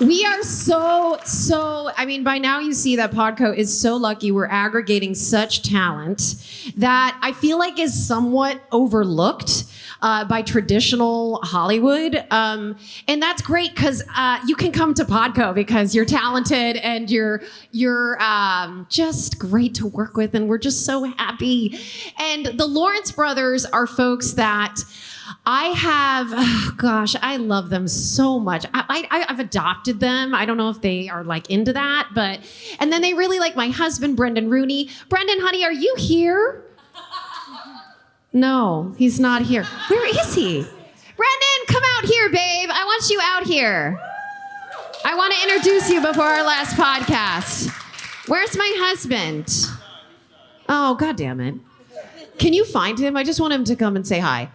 We are so, I mean, by now you see that PodCo is so lucky. We're aggregating such talent that I feel like is somewhat overlooked by traditional Hollywood. And that's great because you can come to PodCo because you're talented and you're just great to work with. And we're just so happy. And the Lawrence brothers are folks that I love them so much. I've adopted them. I don't know if they are like into that, and then they really like my husband, Brendan Rooney. Brendan, honey, are you here? No, he's not here. Where is he? Brendan, come out here, babe. I want you out here. I want to introduce you before our last podcast. Where's my husband? Oh, God damn it. Can you find him? I just want him to come and say hi.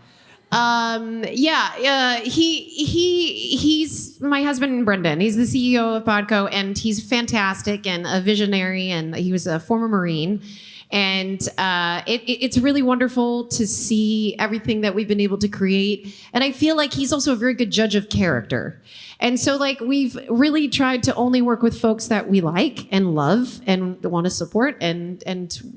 He's my husband, Brendan. He's the CEO of PodCo, and he's fantastic and a visionary, and he was a former Marine. And it's really wonderful to see everything that we've been able to create. And I feel like he's also a very good judge of character. And so like we've really tried to only work with folks that we like and love and want to support. And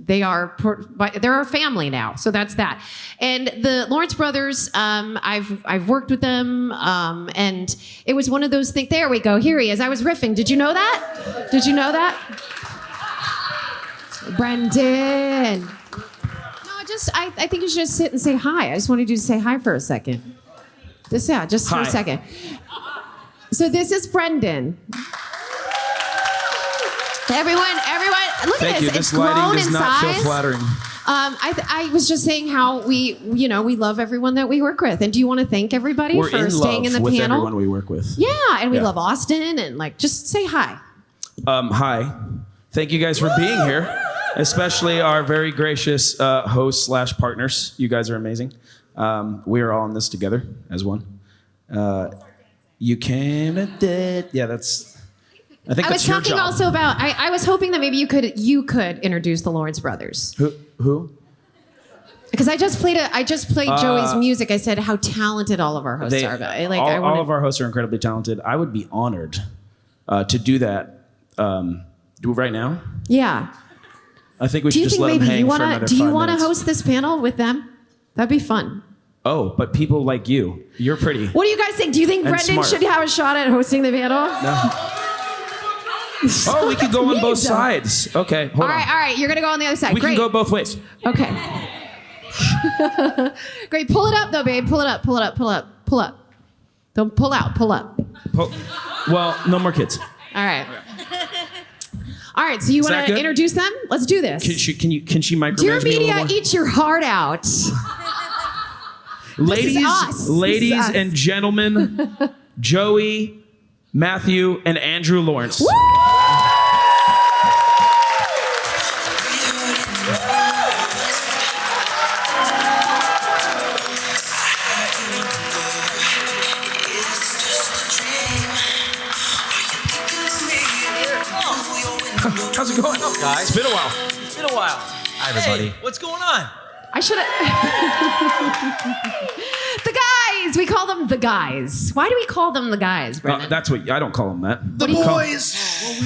they're our family now. So that's that. And the Lawrence brothers, I've worked with them. And it was one of those things. There we go. Here he is. I was riffing. Did you know that? Did you know that? Brendan. No, I think you should just sit and say hi. I just wanted you to say hi for a second. Just for a second. So this is Brendan. Everyone, look at this. It's grown in size. This lighting does not feel flattering. I was just saying how we love everyone that we work with. And do you want to thank everybody for staying in the panel? We're in love with everyone we work with. Yeah, and we love Austin, and like, just say hi. Hi. Thank you guys for being here. Especially our very gracious hosts / partners. You guys are amazing. We are all in this together as one. You came and did. Yeah, that's. I think that's your job. I was talking also about. I was hoping that maybe you could introduce the Lawrence brothers. Who? Because I just played Joey's music. I said how talented all of our hosts are. All of our hosts are incredibly talented. I would be honored to do that. Do it right now. Yeah. I think we should just let them hang for another 5 minutes. Do you want to host this panel with them? That'd be fun. Oh, but people like you're pretty. What do you guys think? Do you think Brendan should have a shot at hosting the panel? No. Oh, we could go on both sides. Okay, hold on. All right. You're going to go on the other side. We can go both ways. Okay. Great. Pull it up, though, babe. Pull it up. Don't pull out. Pull up. Well, no more kids. All right. All right, so you want to introduce them? Let's do this. Can she micromanage Dear me media, eat your heart out. Ladies and gentlemen, Joey, Matthew, and Andrew Lawrence. Woo! How's it going? What's up, guys? It's been a while. Hi, everybody. Hey, what's going on? I should have. The guys. We call them the guys. Why do we call them the guys, Brendan? That's what I don't call them that. The boys.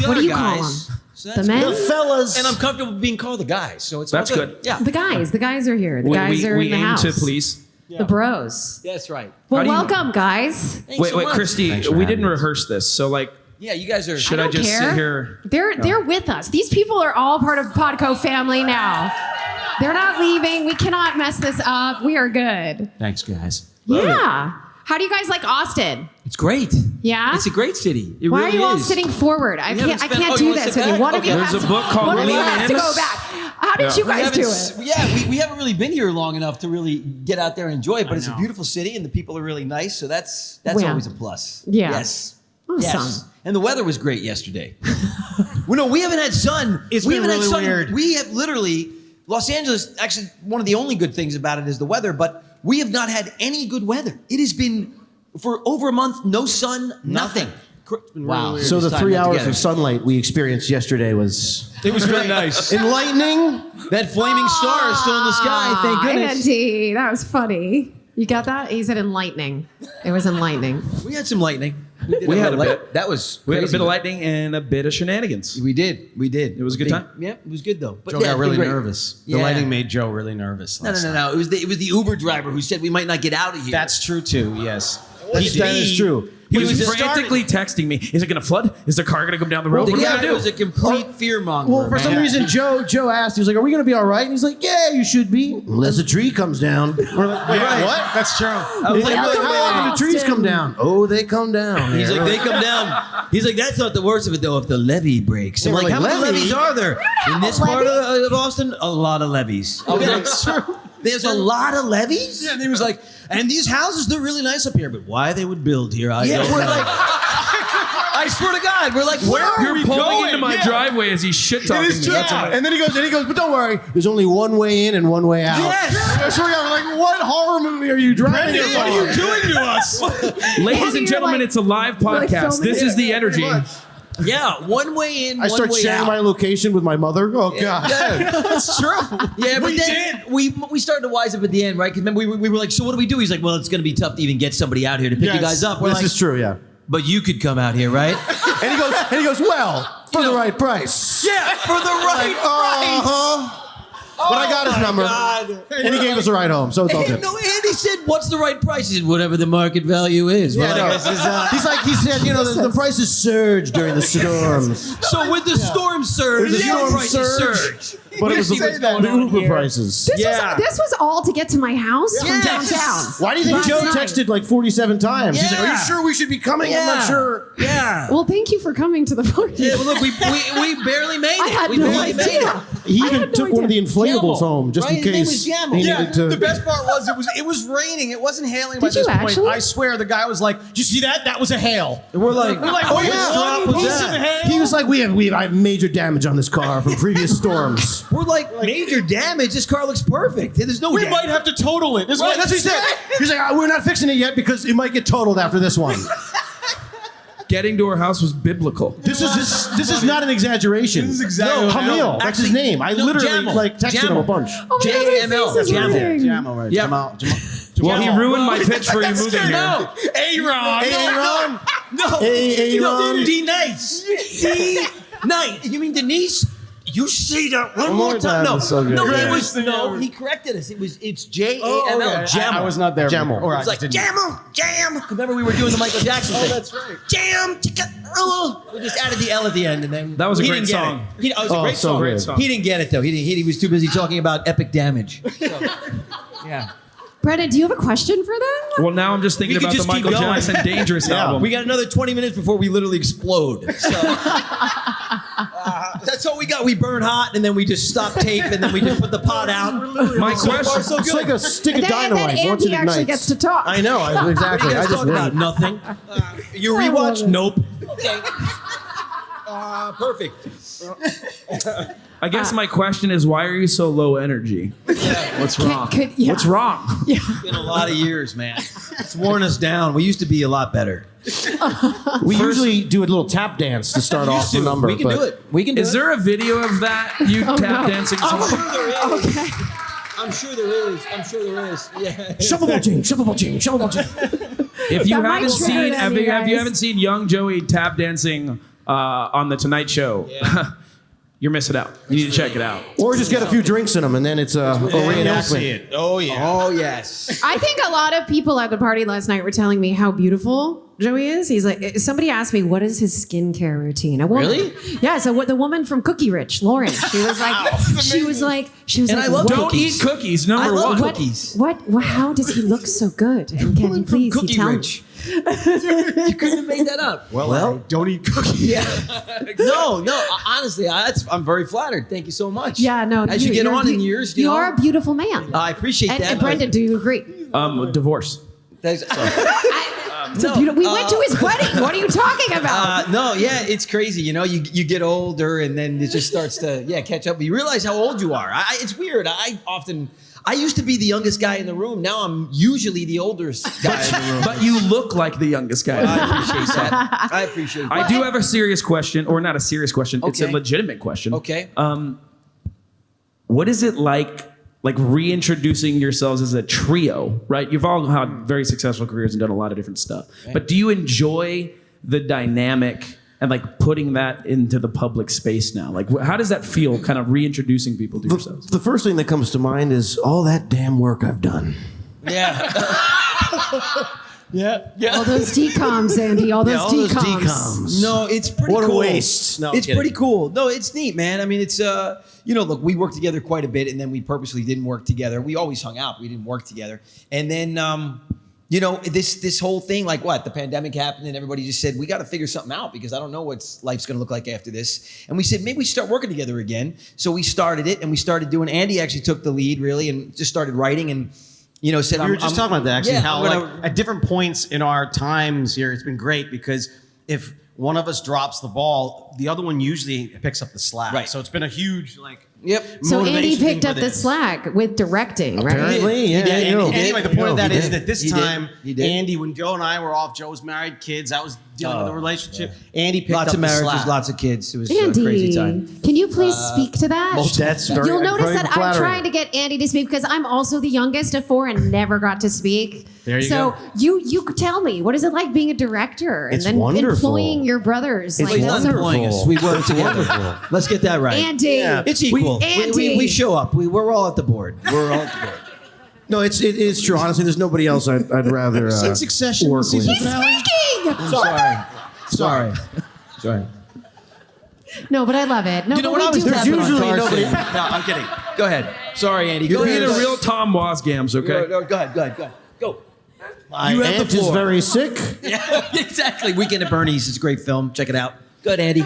What do you call them? So the men? The fellas. And I'm comfortable being called the guys, so it's that's good. Yeah. The guys. The guys are here. The guys are in the house. We aim to please. Yeah. The bros. That's right. Well, welcome, guys. Wait, Christy. We didn't rehearse this, so like. Yeah, you guys are. Should I just sit here? They're with us. These people are all part of PodCo family now. They're not leaving. We cannot mess this up. We are good. Thanks, guys. Yeah. How do you guys like Austin? It's great. Yeah? It's a great city. It Why really are you all is. sitting forward? I can't do this with you. One of you has a book called One of you has to go back. How did you guys do it? Yeah, we haven't really been here long enough to really get out there and enjoy it, but it's a beautiful city and the people are really nice, so that's always a plus. Yeah. Yes. Awesome. Yes. And the weather was great yesterday. Well, no, we haven't had sun. It's been really weird. We have literally, Los Angeles, actually, one of the only good things about it is the weather, but we have not had any good weather. It has been, for over a month, no sun, nothing. Wow. So the 3 hours of sunlight we experienced yesterday was... It was really nice. Enlightening. That flaming star is still in the sky, thank goodness. Andy, that was funny. You got that? He said enlightening. It was enlightening. We had some lightning. We had a bit. That was We had a crazy. bit of lightning and a bit of shenanigans. We did. It was a good time? Yeah, it was good though. But Joe yeah, got it's really been great. nervous. Yeah. The lighting made Joe really nervous. No. It was the Uber driver who said we might not get out of here. That's true too. Yes. That is true. He was just frantically texting me. Is it going to flood? Is the car going to come down the road? the What are we guy going to do? was a complete fear monger. Well, for some reason, Joe asked, he was like, "Are we going to be all right?" And he's like, "Yeah, you should be, unless a tree comes down." We're like, "Wait, what?" That's true. He's like, Welcome "How often do to trees Austin." come down? Oh, they come down. He's here." like, they come down. He's like, that's not the worst of it though. If the levee breaks, I'm Yeah, like, we're how like, many levee? levees are there in this part of Austin? A lot of levees. That's true. There's a lot of levees. Yeah, and he was like, and these houses, they're really nice up here, but why they would build here, I Yeah, don't we're know. like, I swear to God, we're like, where are You're we pulling going? into my driveway as he's shit talking me. That's all. And then he goes, "But don't worry, there's only one way in and one way out." Yes. I swear to God, we're like, what horror movie are you driving? Brendan, what are you doing to us? Ladies and You're gentlemen, like- it's a live like podcast. filming This it. is the energy. Yeah, one way in, I start one way sharing out. my location with my mother. Oh God. That's true. Yeah, but We then did. we started to wise up at the end, right? Because remember we were like, so what do we do? He's like, well, it's going to be tough to even get somebody out here to pick you guys up. We're This like, is true, yeah. but you could come out here, right? And he goes, well, for the right price. Yeah, for the right price. Uh-huh. But I got his number. And he gave us a ride home, so it's all good. No, and he said, what's the right price? He said, whatever the market value is. We're Yeah, like, no. this is, He said, the prices surge during the storms. so with the storm surge, The the storm prices surge. surge. But it was the Uber prices. This was all to get to my house from Yes. downtown. Why do you think Last Joe night. texted like 47 times? He's like, are you Yeah. sure we should be coming? I'm not sure. Yeah. Well, thank you for coming to the party. Yeah, well, look, we barely made it. I had we no barely made idea. it. He I even had no took one of the idea. inflatables Jamal, home just right? in His name case. was Jamal. he Yeah, needed to. the best part was it was raining. It wasn't hailing by Did you this point. actually? I swear, the guy was like, "Did you see that? That was a hail." And we're like, oh yeah. yeah, What was piece that? of hail. He was like, I have major damage on this car from previous storms. we're like major damage. This car looks perfect. There's no We damage. might have to total it. Right, that's what he said. He's like, we're not fixing it yet because it might get totaled after this one. Getting to her house was biblical. This is not an exaggeration. This is exactly no, what Hamil. That's his actually- name. I no, literally Jamal. texted him a bunch. Oh my God, JML. my face is Jamal. hurting. Jamal, Yeah. Jamal. Well, he ruined my pitch for you moving here. No. Aaron. Aaron. No. Hey, No, Aaron. D nice. D nice. You mean Denise? You say that one more time. No, It's so good. no, Yeah. it was he corrected us. It's Jamal. Okay. I was not there. Jamal. Or It I was just like didn't. jam. Remember we were doing the Michael Jackson thing. that's right. Jam. We just added the L at the end, and then That was a he great didn't get song. it. It was a Oh, great so song. good. Great song. He didn't get it though. He was too busy talking about epic damage. So, yeah. Brennan, do you have a question for them? Well, now I'm just thinking We could about the just keep Michael going. Jackson Dangerous album. We got another 20 minutes before we literally explode. So that's all we got. We burn hot, and then we just stop tape, and then we just put the pot out. My So far, question. so It's good. like a stick And of then dynamite once it Andy actually ignites. gets to talk. I know, What exactly. are you I guys just talking about? win. Nothing. You I love rewatch? it. Nope. Okay. Perfect. I guess my question is, why are you so low energy? What's wrong? yeah. What's wrong? It's been a lot of years, man. It's worn us down. We used to be a lot better. We usually do a little tap dance to start off the number. We can do it. We can do Is it. there a video of that? You tap dancing I'm song? sure there is. Okay. I'm sure there is. I'm sure there is. Yeah. Shuffleball ching, shuffleball ching, shuffleball ching. If you That might haven't trigger seen, them, if you you guys. haven't seen young Joey tap dancing on the Tonight Show, you're missing out. You need to check it out. Or just get a few drinks in them, and then it's a You'll see reenactment. it. Oh yeah. Oh yes. I think a lot of people at the party last night were telling me how beautiful Joey is. He's like, somebody asked me, what is his skincare routine? Really? Yeah. So what the woman from Cookie Rich, Lauren, she was like, And I love Don't cookies. eat cookies. Number I love one. cookies. What, how does he look so good? And can you please Cookie tell me? Rich. You couldn't have made that up. Well, don't eat cookies. Yeah. No. Honestly, I'm very flattered. Thank you so much. Yeah, no. As you get you're on a in beau- years, you know, are a beautiful man. I appreciate and, that. and Brendan, do you agree? Divorce. Thanks. It's a beautiful. We went to his wedding. What are you talking about? No, yeah, it's crazy. You know, you get older, and then it just starts to catch up. You realize how old you are. It's weird. I used to be the youngest guy in the room. Now I'm usually the oldest guy in the room. But you look like the youngest guy. I appreciate that. I appreciate that. I do have a serious question, or not a serious question. It's a Okay. legitimate question. Okay. What is it like reintroducing yourselves as a trio, right? You've all had very successful careers and done a lot of different stuff. But do you enjoy the dynamic and like putting that into the public space now? Like, how does that feel, kind of reintroducing people to yourselves? The first thing that comes to mind is all that damn work I've done. Yeah. All those DComs, Andy. All those DComs. No, it's pretty What a cool. waste. No, I'm it's kidding. pretty cool. No, it's neat, man. I mean, it's look, we worked together quite a bit, and then we purposely didn't work together. We always hung out. We didn't work together, and then this whole thing, like what the pandemic happened, and everybody just said we got to figure something out because I don't know what life's going to look like after this. And we said maybe we should start working together again. So we started it, and we started doing. Andy actually took the lead really, and just started writing and. Said We were just talking about that actually. Yeah, how I'm like gonna- at different points in our times here, it's been great because if one of us drops the ball, the other one usually picks up the slack. Right. So it's been a huge like. Yep. So Andy motivation thing picked for up the this. slack with directing, right? Apparently, yeah. did. you know. Anyway, the point of that He is did. that this He did. time, He did. Andy, when Joe and I were off, Joe was married, kids. I was dealing with a relationship. Andy picked Lots up of the marriages, slack. lots of kids. It was a Andy, crazy time. can you please speak to that? That's very You'll notice very that I'm flattering. trying to get Andy to speak because I'm also the youngest of 4 and never got to speak. There you so go. you tell me, what is it like being a director and It's then wonderful. employing your brothers? It's He's not so- employing us. We work together. Let's get that right. Andy, It's equal. Andy. We show up. We're all at the board. We're all at the board. No, it is true. Honestly, there's nobody else I'd rather Seen Succession work season with. he's finale? speaking. Sorry. No, but I love it. No, You know but what I we was do tapping love on it. usually Carson. nobody- No, I'm kidding. Go ahead. Sorry, Andy. You're Go being ahead. a real Tom Wasgams, okay? Go ahead. Go. My You have the aunt is floor. very sick. Yeah, exactly. Weekend at Bernie's. It's a great film. Check it out. Go ahead, Andy.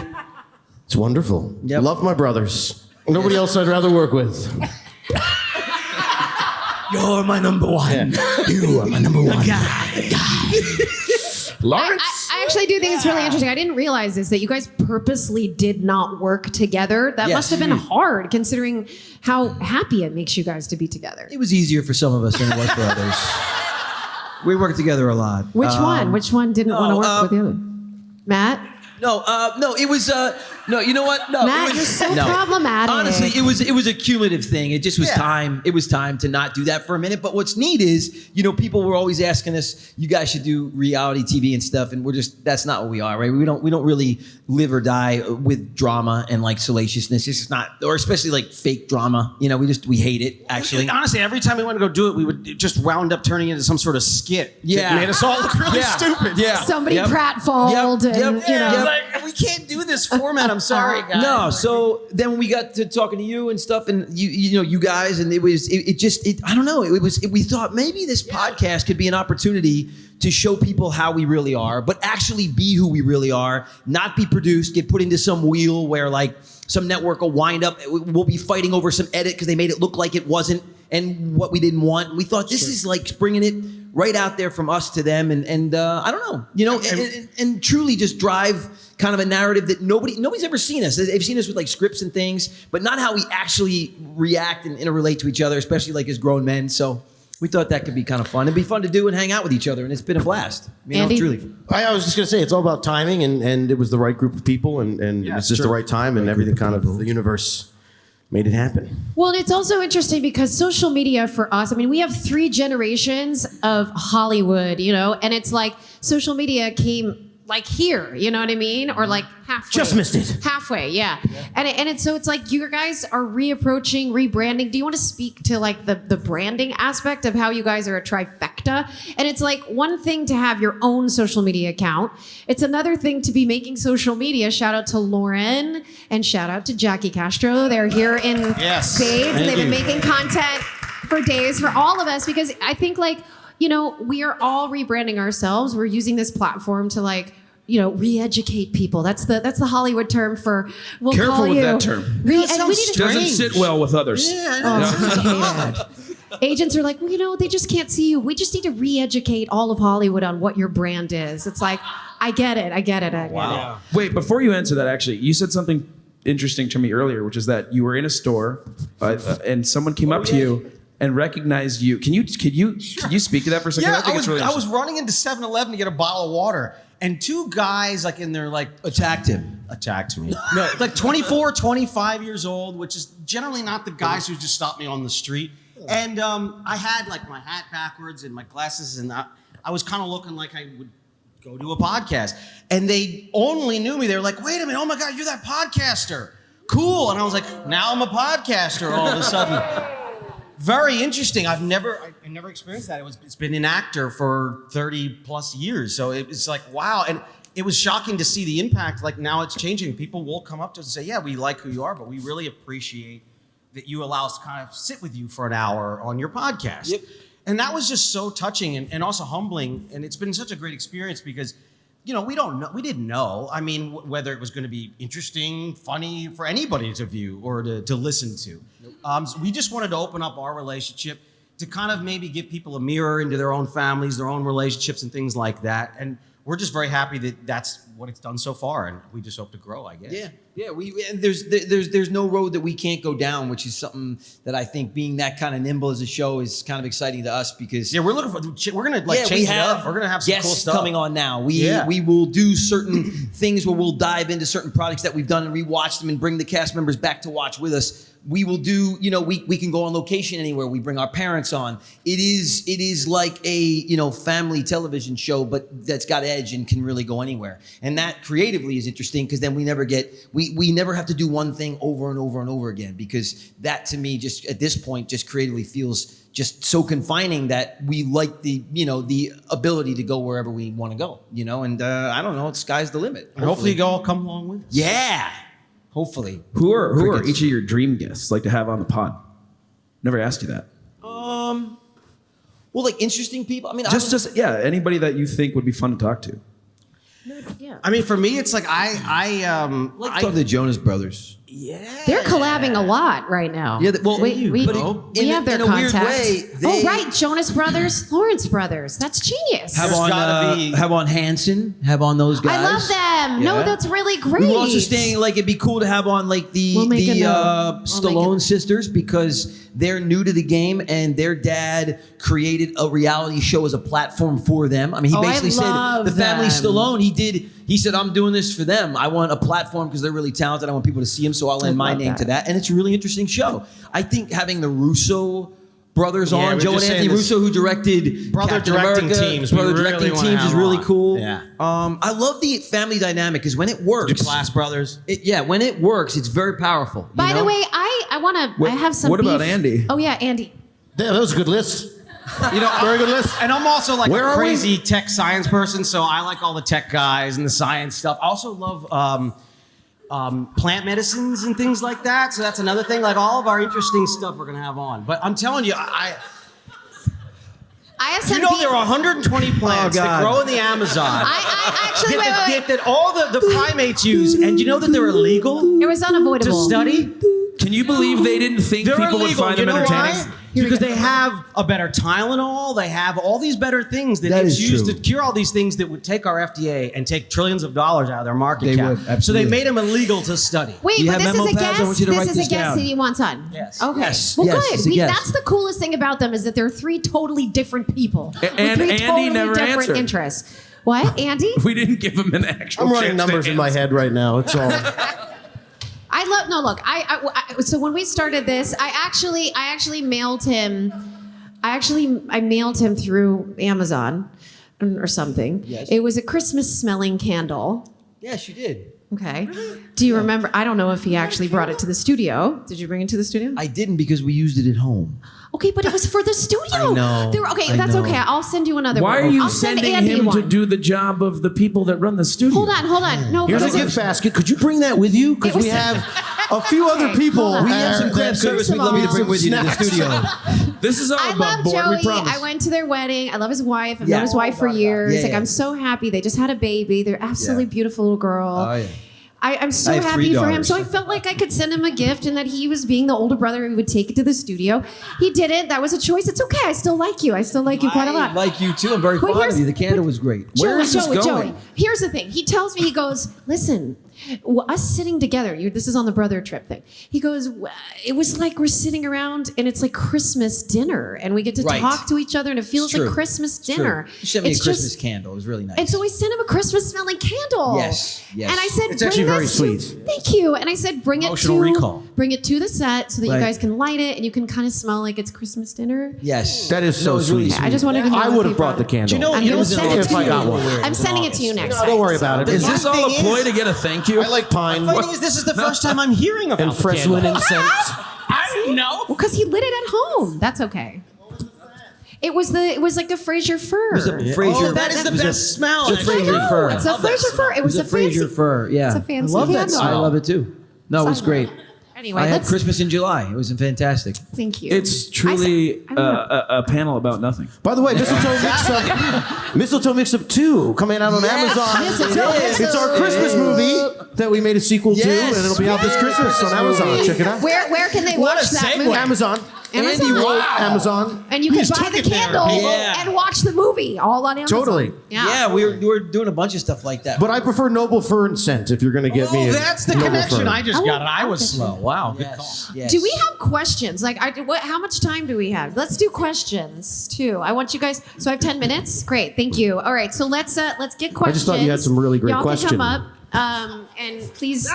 It's wonderful. Yep. Love my brothers. Nobody else I'd rather work with. You're my number one. You are my number one. Lawrence? I actually do think it's really interesting. I didn't realize this, that you guys purposely did not work together. That Yes. must have been hard considering how happy it makes you guys to be together. It was easier for some of us than it was for others. We worked together a lot. Which one? Which one didn't want to work with the other? Matt? No, it was no. You know what? No, Matt, it was, you're so problematic. Honestly, it was a cumulative thing. It just was time. It was time to not do that for a minute. But what's neat is, people were always asking us, you guys should do reality TV and stuff, and that's not what we are, right? We don't really live or die with drama and like salaciousness. It's just not, or especially like fake drama. We hate it actually. Honestly, every time we went to go do it, we would it just wound up turning into some sort of skit. Yeah. That made us all look really Yeah. stupid. Yeah. Somebody Yep. pratfalled Yep. and, Yep. you know. Yep. Like, we can't do this format. I'm sorry, guys. No, so then we got to talking to you and stuff, and you guys, and I don't know. We thought maybe this podcast could be an opportunity to show people how we really are, but actually be who we really are, not be produced, get put into some wheel where like some network will wind up, we'll be fighting over some edit because they made it look like it wasn't and what we didn't want. We thought this is like bringing it right out there from us to them, and I don't know, and truly just drive kind of a narrative that nobody's ever seen us. They've seen us with like scripts and things, but not how we actually react and interrelate to each other, especially like as grown men. So we thought that could be kind of fun. It'd be fun to do and hang out with each other, and it's been a blast. Andy? Truly. I was just going to say, it's all about timing, and it was the right group of people, and it's just the right time, and everything kind of, the universe made it happen. Well, it's also interesting because social media for us, I mean, we have 3 generations of Hollywood, and it's like social media came like here, you know what I mean? Or like halfway. Just missed it. Halfway, yeah. And it's like you guys are reapproaching, rebranding. Do you want to speak to like the branding aspect of how you guys are a trifecta? And it's like one thing to have your own social media account. It's another thing to be making social media. Shout out to Lauren and shout out to Jackie Castro. They're here in spades and they've been making content for days for all of us because I think like, we are all rebranding ourselves. We're using this platform to like, re-educate people. That's the Hollywood term for. We'll Careful call with you, that term. and we need to Doesn't sit well with others. I hate it. Agents are like, well, they just can't see you. We just need to re-educate all of Hollywood on what your brand is. It's like, I get it. Wow. Wait, before you answer that, actually, you said something interesting to me earlier, which is that you were in a store and someone came up to you and recognized you. Can you speak to that for a second? Yeah, think it's really I was running into 7-Eleven to get a bottle of water, and 2 guys like in their like Attacked me. no, like 24, 25 years old, which is generally not the guys who just stop me on the street. And I had like my hat backwards and my glasses, and I was kind of looking like I would go do a podcast. And they only knew me. They were like, wait a minute, oh my God, you're that podcaster. Cool. And I was like, now I'm a podcaster all of a sudden. Very interesting. I never experienced that. It's been an actor for 30 plus years. So it's like, wow. And it was shocking to see the impact. Like now it's changing. People will come up to us and say, yeah, we like who you are, but we really appreciate that you allow us to kind of sit with you for an hour on your podcast. Yep. And that was just so touching and also humbling. And it's been such a great experience because, you know, we didn't know. I mean, whether it was going to be interesting, funny for anybody to view or to listen to. So we just wanted to open up our relationship to kind of maybe give people a mirror into their own families, their own relationships and things like that. And we're just very happy that that's what it's done so far, and we just hope to grow, I guess. Yeah. And there's no road that we can't go down, which is something that I think being that kind of nimble as a show is kind of exciting to us because we're looking for. We're gonna change it up. We're gonna have some guests cool stuff coming on now. We will do certain things where we'll dive into certain projects that we've done and rewatch them and bring the cast members back to watch with us. We will do, we can go on location anywhere. We bring our parents on. It is like a, family television show, but that's got edge and can really go anywhere. And that creatively is interesting because then we never have to do one thing over and over and over again because that to me just at this point just creatively feels just so confining that we like the ability to go wherever we want to go, and I don't know, sky's the limit. And hopefully you all come along with us. Yeah. Hopefully. Who are each of your dream guests like to have on the pod? Never asked you that. Well, like interesting people. I mean, Anybody that you think would be fun to talk to. Yeah. I mean, for me, it's like I like the Jonas Brothers. Yeah. They're collabing a lot right now. Yeah, well, we have their in a weird contacts. way, right, Jonas Brothers, Lawrence Brothers. That's genius. Have on Hanson. Have on those guys. I love them. Yeah. No, that's really great. We were also saying like it'd be cool to have on like the Stallone sisters because they're new to the game and their dad created a reality show as a platform for them. I mean, he basically said the family Stallone. He said, I'm doing this for them. I want a platform because they're really talented. I want people to see them, so I'll lend my name to that. And it's a really interesting show. I think having the Russo brothers on, Joe and Anthony Russo, who directed Brother Captain directing America, teams. Brother directing teams is really cool. Yeah. I love the family dynamic because when it works, Duplass brothers. When it works, it's very powerful. By the way, I want to. I have some. What about beef. Andy? Oh yeah, Andy. Damn, that was a good list. Very good list. And I'm also like Where a are we? crazy tech science person, so I like all the tech guys and the science stuff. I also love plant medicines and things like that. So that's another thing. Like all of our interesting stuff we're gonna have on. But I'm telling you, I have some. there are 120 plants that grow in the Amazon. I actually wait. That all the primates use, and you know that they're illegal It was unavoidable. to study. Can you believe they didn't think They're people would illegal. find You them know entertaining? why? Because they have a better Tylenol. They have all these better things that That it's is used true. to cure all these things that would take our FDA and take trillions of dollars out of their market They cap. would, So they absolutely. made them illegal to study. Wait, You but have this is memo a pads? I guest. want you to write This is a this guest down. that he wants on. Yes. Okay. Yes. Well, Yes, good. it's a guest. That's the coolest thing about them is that they're three totally different people with And three Andy totally never different answered. interests. What, Andy? We didn't give him an actual. I'm running chance to numbers in my answer. head right now. It's all. So when we started this, I actually mailed him. I mailed him through Amazon or something. Yes. It was a Christmas smelling candle. Yes, you did. Okay. Do you remember? I don't know if he actually brought it to the studio. Did you bring it to the studio? I didn't because we used it at home. Okay, but it was for the studio. I know. Okay, I that's know. okay. I'll send you another Why one. are you I'll send sending Andy him to one. do the job of the people that run the studio? Hold on. No, Here's a because gift basket. Could you bring that with you? Because It was- we have a few other Okay, people. hold on. We have some that craft could- service we'd love you to bring with you to the Snacks. studio. This is all I above love board. Joey. We promise. I went to their wedding. I love his wife. I've Yeah. known his wife for years. Yeah, Like yeah. I'm so happy. They just had a baby. They're absolutely Yeah. beautiful little girl. Oh, yeah. I'm so I have happy 3 for him. daughters. So I felt like I could send him a gift and that he was being the older brother who would take it to the studio. He didn't. That was a choice. It's okay. I still like you. I still like you quite a lot. I like you too. I'm very But fond here's- of you. The candle was great. Joey, Where is this Joey, going? Joey, here's the thing. He tells me, he goes, listen, us sitting together, this is on the brother trip thing. He goes, it was like we're sitting around and it's like Christmas dinner and we get to talk to each other and it feels like Christmas dinner. You sent me a Christmas candle. It was really nice. And so we sent him a Christmas smelling candle. Yes. And I said, it's actually very sweet. Thank you. And I said, bring it to the set so that you guys can light it and you can kind of smell like it's Christmas dinner. Yes. That is so sweet. Really I just wanted to know I would have brought the candle. Do you know, if I got one. I'm sending it to you next No, time. don't worry about it. Is this all a ploy to get a thank you? I like pine. The funny thing is, this is the first time I'm hearing about And the fresh candle. linen scent. I didn't know. Well, because he lit it at home. That's okay. It was like the Fraser fir. Fraser. That is the best smell. It's a Fraser fir. It's a Fraser fir. It was a Fraser fancy fir. Yeah. It's a fancy I love that candle. smell. I love it too. No, it was great. Anyway, I had let's. Christmas in July. It was fantastic. Thank you. It's truly a panel about nothing. By the way, Mistletoe Mix-Up 2 coming out on Amazon. It's our Christmas movie that we made a sequel to, and it'll be out this Christmas on Amazon. Check it out. Where can they watch that movie? Amazon. Amazon. And you can buy the candle and watch the movie all on Amazon. Totally. Yeah, we were doing a bunch of stuff like that. But I prefer Noble Fern scent if you're going to get me. That's the Noble connection Fern. I just got, and I was slow. Wow, good call. Yes. Do we have questions? Like, how much time do we have? Let's do questions too. I want you guys. So I have 10 minutes. Great, thank you. All right, so let's get questions. I just thought you had some really great Y'all questions. can come up and please.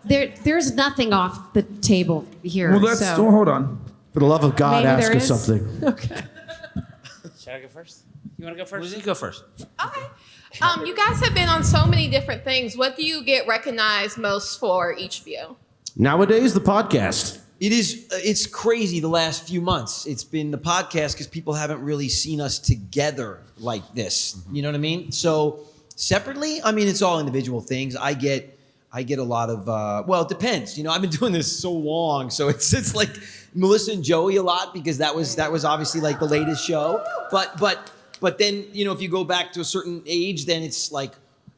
There's nothing off the table here. Well, so. hold on. For the love of God, Maybe ask there us is. something. Okay. Should I go first? You want to go first? You go first. Okay. You guys have been on so many different things. What do you get recognized most for, each of you? Nowadays, the podcast. It's crazy the last few months. It's been the podcast because people haven't really seen us together like this. You know what I mean? So separately, I mean, it's all individual things. I get a lot of, well, it depends. You know, I've been doing this so long. So it's like Melissa and Joey a lot because that was obviously like the latest show. But then, you know, if you go back to a certain age, then it's like,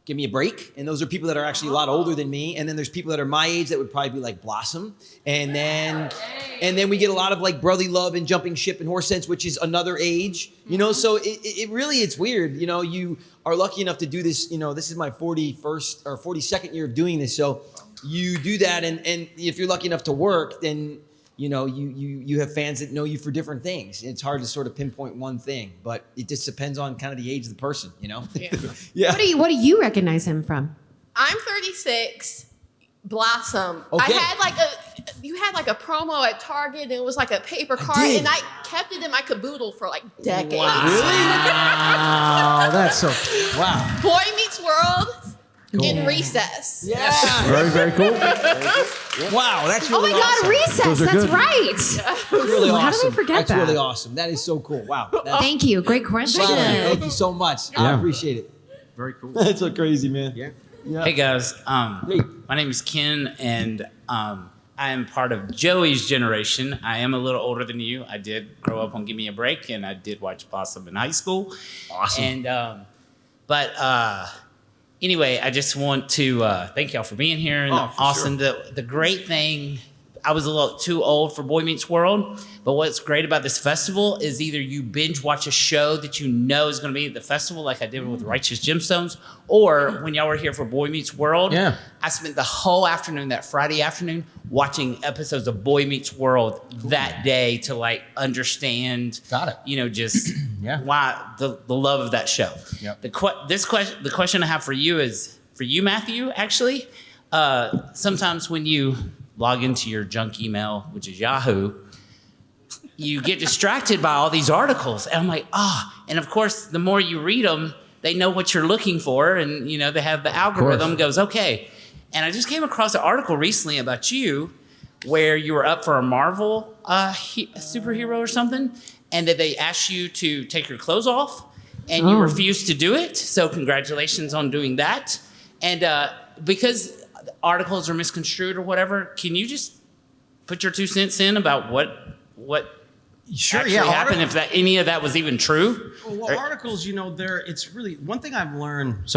give me a break. And those are people that are actually a lot older than me. And then there's people that are my age that would probably be like Blossom. And then we get a lot of like Brotherly Love and Jumping Ship and Horse Sense, which is another age, you know? So it really, it's weird. You know, you are lucky enough to do this. You know, this is my 41st or 42nd year of doing this. So you do that. And if you're lucky enough to work, then, you know, you have fans that know you for different things. It's hard to sort of pinpoint one thing, but it just depends on kind of the age of the person, you know? Yeah. Yeah. What do you recognize him from? I'm 36. Blossom. Okay. You had like a promo at Target and it was like a paper card did. and I kept it in my caboodle for like decades. Wow, that's so wow. Boy Meets World in Recess. Yeah. Very, very cool. Wow, that's Oh really my God, awesome. Recess. Those are That's good. right. Really How awesome. did I forget that's that? really awesome. That is so cool. Wow. That's, Thank you. Great question. wow. Thank you so much. I appreciate it. Very cool. That's so crazy, man. Yeah. Hey guys, my name is Ken, and I am part of Joey's generation. I am a little older than you. I did grow up on Give Me a Break, and I did watch Blossom in high school. Awesome. And anyway, I just want to thank y'all for being here. And Austin, the great thing, I was a little too old for Boy Meets World, but what's great about this festival is either you binge watch a show that you know is going to be at the festival, like I did with Righteous Gemstones, or when y'all were here for Boy Meets World, I spent the whole afternoon, that Friday afternoon, watching episodes of Boy Meets World that day to like understand, you know, just why the love of that show. Yep. The question I have for you is for you, Matthew. Actually, sometimes when you log into your junk email, which is Yahoo, you get distracted by all these articles. And I'm like, and of course, the more you read them, they know what you're looking for. And, you know, they have the algorithm goes, okay. And I just came across an article recently about you where you were up for a Marvel superhero or something, and that they asked you to take your clothes off, and you refused to do it. So congratulations on doing that. And because articles are misconstrued or whatever, can you just put your 2 cents in about what actually happened, if that any of that was even true? Well, articles, you know, it's really one thing I've learned, because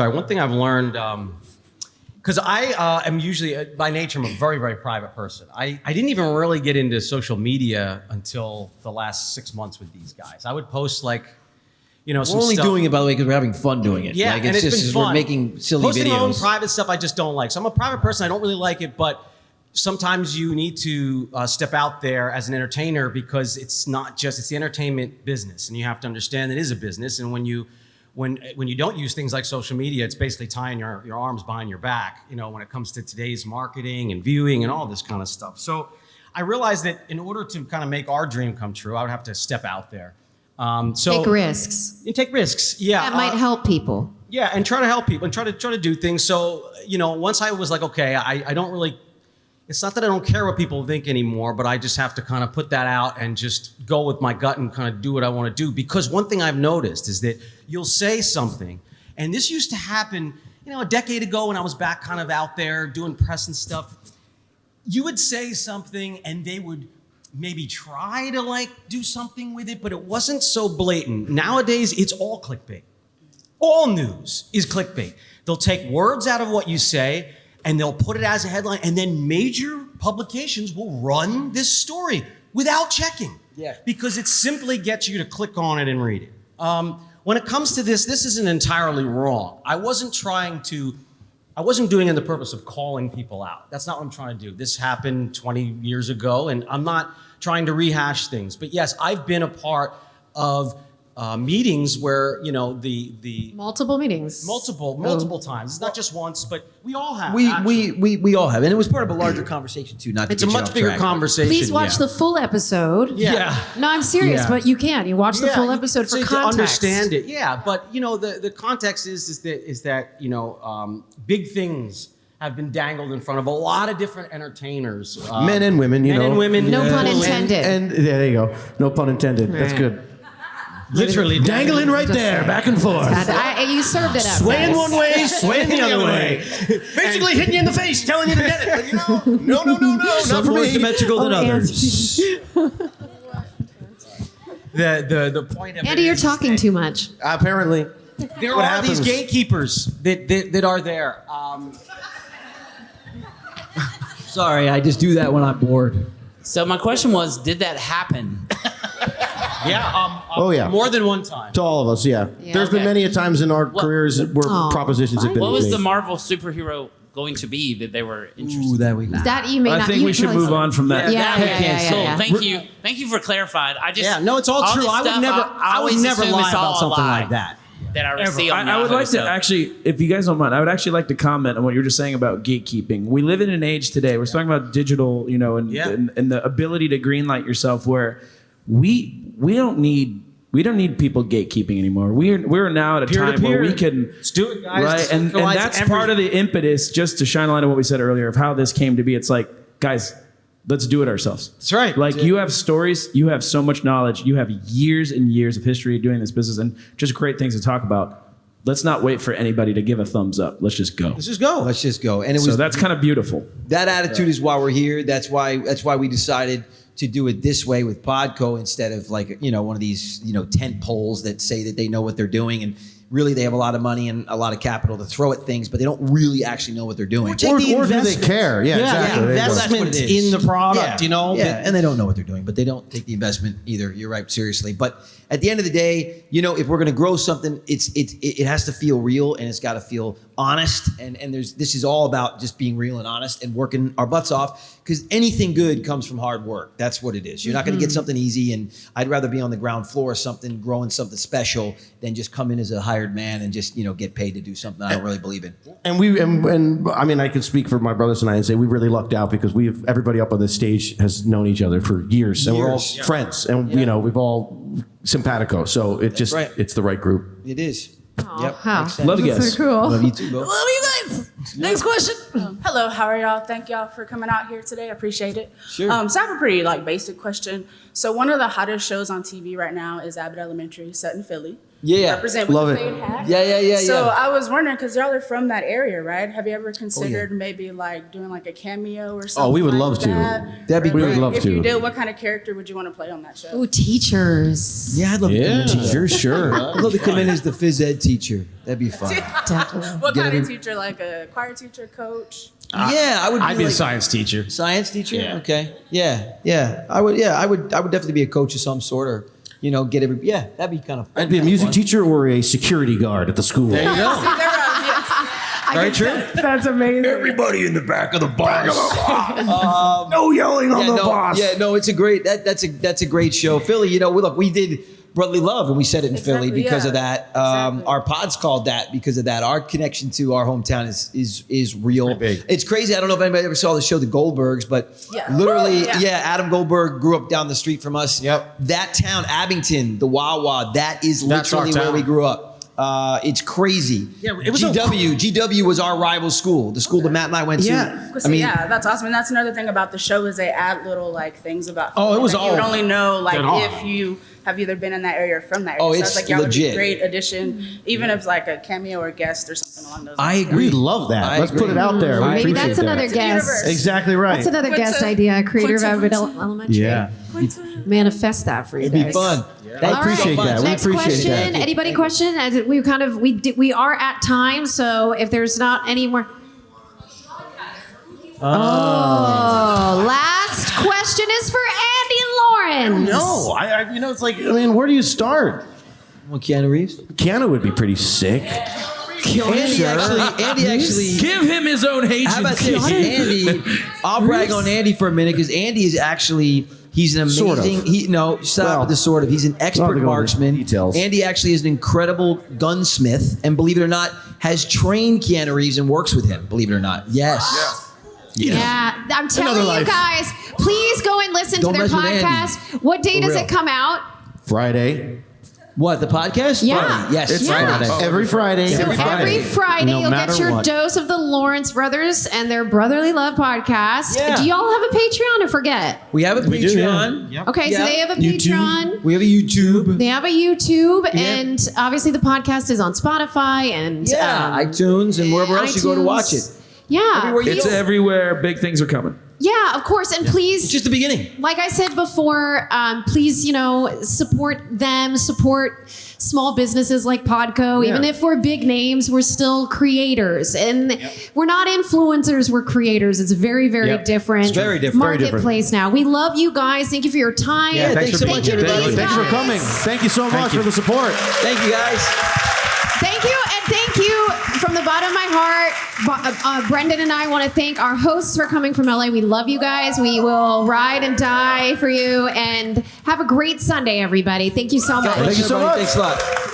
I am usually, by nature, I'm a very, very private person. I didn't even really get into social media until the last 6 months with these guys. I would post like, some We're only stuff. doing it, by the way, because we're having fun doing it. Yeah, like, and it's just been fun. We're making silly Posting my own videos. private stuff, I just don't like. So I'm a private person. I don't really like it, but sometimes you need to step out there as an entertainer because it's the entertainment business, and you have to understand it is a business. And when you don't use things like social media, it's basically tying your arms behind your back. When it comes to today's marketing and viewing and all this kind of stuff. So I realized that in order to kind of make our dream come true, I would have to step out there. Take risks. You take risks. Yeah, That might help people. Yeah, and try to help people and try to do things. So once I was like, okay, I don't really. It's not that I don't care what people think anymore, but I just have to kind of put that out and just go with my gut and kind of do what I want to do. Because one thing I've noticed is that you'll say something, and this used to happen, a decade ago when I was back kind of out there doing press and stuff. You would say something, and they would maybe try to do something with it, but it wasn't so blatant. Nowadays, it's all clickbait. All news is clickbait. They'll take words out of what you say, and they'll put it as a headline, and then major publications will run this story without checking. Yeah. Because it simply gets you to click on it and read it. When it comes to this isn't entirely wrong. I wasn't doing it in the purpose of calling people out. That's not what I'm trying to do. This happened 20 years ago, and I'm not trying to rehash things. But yes, I've been a part of meetings where the Multiple meetings. multiple times. It's not just once, but we all have. We all have, and it was part of a larger conversation too. Not to It's a get you much off bigger track. conversation. Please watch the full episode. Yeah. No, I'm serious, Yeah. but you can. You watch the full episode for to context. understand it. Yeah, but the context is that big things have been dangled in front of a lot of different entertainers, Men and women, men and women. No pun and- intended. And there you go. No pun intended. That's Right. good. Literally Dangling right there, back and forth. You served it up. Swaying guys. one way, swaying the other way. Basically hitting you in the face, telling you to get it. But no, not Some for more me. symmetrical than Oh, others. The point of Andy, it you're is talking that too much. Apparently. There What are these happens? gatekeepers that are there. Sorry, I just do that when I'm bored. So my question was, did that happen? Oh, yeah. More than one time. To all of us, yeah. Yeah. There's been Okay. many a times in our What- careers where Aw, propositions have been What was made. the Marvel superhero going to be that they were interested Ooh, that we. That you may I not. think you we should probably- move on from that. Yeah. So thank you for clarifying. I just No, it's all true. this I would stuff, never, I I would always never assume lie it's all about a something lie like that. that I receive. I would like to actually, if you guys don't mind, I would actually like to comment on what you're just saying about gatekeeping. We live in an age today, we're talking about digital, and the ability to greenlight yourself where we don't need people gatekeeping anymore. We're now at a time where we can Let's do it, guys. right, and that's part of the impetus. Just to shine a light on what we said earlier of how this came to be. It's like, guys, let's do it ourselves. That's right. Like you have stories, you have so much knowledge, you have years and years of history doing this business, and just great things to talk about. Let's not wait for anybody to give a thumbs up. Let's just go. Let's just go. Let's just go. And it So was that's kind of beautiful. that attitude is why we're here. That's why we decided to do it this way with PodCo instead of one of these tent poles that say that they know what they're doing and really they have a lot of money and a lot of capital to throw at things, but they don't really actually know what they're doing. Take Or the do they investment. care? Yeah, exactly. There you go. Investment That's what it is. in the product, Yeah, and they don't know what they're doing, but they don't take the investment either. You're right, seriously. But at the end of the day, if we're going to grow something, it has to feel real and it's got to feel honest. And this is all about just being real and honest and working our butts off because anything good comes from hard work. That's what it is. You're not going to get something easy, and I'd rather be on the ground floor of something, growing something special, than just come in as a hired man and just get paid to do something I don't really believe in. And I mean, I can speak for my brothers and I and say we really lucked out because everybody up on this stage has known each other for years, and we're all friends, and we've all simpatico. So it's right. it's the right group. It is. Wow. Makes sense. Love you That's guys. so cool. Love you too, bro. Love you guys. Next question. Hello, how are y'all? Thank y'all for coming out here today. I appreciate it. Sure. So I have a pretty basic question. So one of the hottest shows on TV right now is Abbott Elementary, set in Philly. Yeah. Represent with Love the it. fade hat. Yeah. So I was wondering, because y'all are from that area, right? Have you ever considered maybe doing a cameo or something? we would like love to. that? That'd be Or, great. We would love if to. you did, what kind of character would you want to play on that show? Ooh, teachers. Yeah, I'd love to come in. Teacher, sure. I'd love to come in as the phys ed teacher. That'd be fun. Definitely. What Get kind of it. teacher? Like a choir teacher, coach? Yeah, I would. I'd be a like- science teacher. Science teacher. Okay. Yeah. I would. Yeah, I would definitely be a coach of some sort. Or get every. Yeah, that'd be kind of. I'd be a music teacher or a security guard at the school. There you go. Very true. That's amazing. Everybody in the back of the bus. No yelling on the no, boss. Yeah, no, it's a great. That's a great show, Philly. We did Brotherly Love, and we said it in Philly because of that. Our pod's called that because of that. Our connection to our hometown is real. Big. It's crazy. I don't know if anybody ever saw the show The Goldbergs, but literally, Adam Goldberg grew up down the street from us. Yep. That town, Abington, the Wawa, that is literally where we grew up. It's crazy. Yeah, it was GW was our rival school, the school that Matt and I went to. Yeah, that's awesome. And that's another thing about the show is they add little things about. Oh, it was that all you would only know dead if you have either been in that area or from that area. Oh, so it's it's y'all would be legit. a great addition, even if it's like a cameo or guest or something along those lines. I agree. We love that. I Let's agree. put it out there. We Maybe appreciate that's another that. guest. Exactly right. That's another guest idea. Creator of Abbott Elementary. Yeah. Manifest that for you It'd guys. be fun. I Thank you so appreciate much. that. We Next appreciate question. that. Anybody question? As we are at time, so if there's not any more. Oh, last question is for Andy Lawrence. No, it's like, where do you start? Well, Keanu Reeves. Keanu would be pretty sick. Andy actually. Give him his own agency. How about this, Andy? I'll brag on Andy for a minute because Andy is actually. He's an amazing. Sort of. With the sort of. He's an expert go into marksman. details. Andy actually is an incredible gunsmith, and believe it or not, has trained Keanu Reeves and works with him. Believe it or not, yes. Yeah, I'm telling Another you life. guys, please go and listen Don't to their mess with Andy. podcast. What day For does real. it come out? Friday. What, the podcast? Yeah. Friday. Yes, It's Friday. Every Friday. So every Friday, No you'll matter get your what. dose of the Lawrence brothers and their Brotherly Love podcast. Yeah. Do y'all have a Patreon or forget? We have a Patreon. do, yeah. Yep. Okay, so Yeah. they have a YouTube. Patreon. We have a YouTube. They have a YouTube, and obviously the podcast is on Spotify and iTunes and wherever else you go to watch it. Yeah, Everywhere you It's go. everywhere. Big things are coming. yeah, of course, and please. It's just the beginning. Like I said before, please, support them, support small businesses like PodCo. Yeah. Even if we're big names, we're still creators. And we're not influencers, we're creators. It's very, very Yep. different. It's very different. Very different. Marketplace now. We love you guys. Thank you for your time. Yeah, thanks so Thank much, you to everybody. these Thanks for guys. coming. Thank you so much for the support. Thank you, guys. Thank you, and thank you from the bottom of my heart. Brendan and I want to thank our hosts for coming from LA. We love you guys. We will ride and die for you, and have a great Sunday, everybody. Thank you so much. Thank you so Everybody, much. Thanks a lot.